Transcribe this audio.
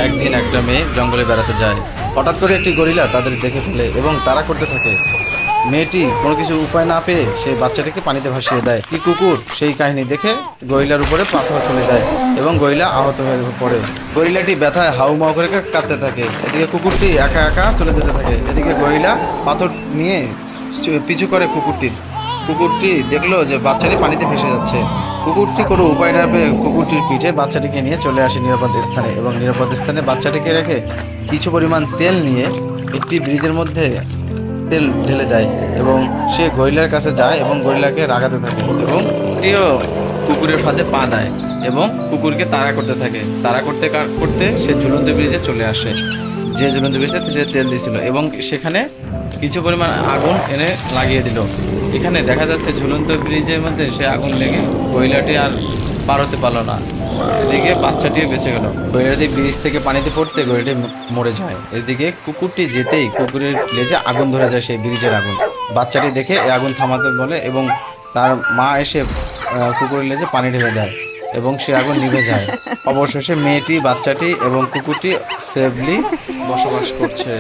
একদিন একটা মেয়ে জঙ্গলে বেড়াতে যায়। হঠাৎ করে একটি গরিলা তাদের দেখে ফেলে এবং তাড়া করতে থাকে। মেয়েটি কোনো কিছু উপায় না পেয়ে সেই বাচ্চাটিকে পানিতে ভাসিয়ে দেয়। কি কুকুর সেই কাহিনী দেখে গরিলার উপরে পাথর চলে যায় এবং গরিলা আহত হয়ে পড়ে। গরিলাটি ব্যথায় হাউমাউ করে কাঁদতে থাকে। এদিকে কুকুরটি একা একা চলে যেতে থাকে। এদিকে গরিলা পাথর নিয়ে পিছু করে কুকুরটি দেখলো যে বাচ্চাটি পানিতে ভেসে যাচ্ছে। কুকুরটি কোনো উপায় না পেয়ে কুকুরটির পিঠে বাচ্চাটিকে নিয়ে চলে আসে নিরাপদ স্থানে এবং নিরাপদ স্থানে বাচ্চাটিকে রেখে কিছু পরিমাণ তেল নিয়ে একটি ব্রিজের মধ্যে তেল ঢেলে দেয় এবং সে গরিলার কাছে যায় এবং গরিলাকে রাগাতে থাকে এবং এটিও কুকুরের ফাঁদে পা দেয় এবং কুকুরকে তাড়া করতে থাকে। তাড়া করতে করতে সে ঝুলন্ত ব্রিজে চলে আসে। যে ঝুলন্ত ব্রিজে সে তেল দিয়েছিল এবং সেখানে কিছু পরিমাণ আগুন এনে লাগিয়ে দিল। এখানে দেখা যাচ্ছে ঝুলন্ত ব্রিজের মধ্যে সে আগুন লেগে গরিলাটি আর পার হতে পারলো না। এদিকে বাচ্চাটিও বেঁচে গেল। গরিলাটি ব্রিজ থেকে পানিতে পড়তে গরিলাটি মরে যায়। এদিকে কুকুরটি যেতেই কুকুরের লেজে আগুন ধরে যায়, সেই ব্রিজের আগুন। বাচ্চাটি দেখে এই আগুন থামাতে বলে এবং তার মা এসে কুকুরের লেজে পানি ঢেলে দেয় এবং সে আগুন নিভে যায়। অবশেষে মেয়েটি, বাচ্চাটি এবং কুকুরটি সেফলি বসবাস করছে।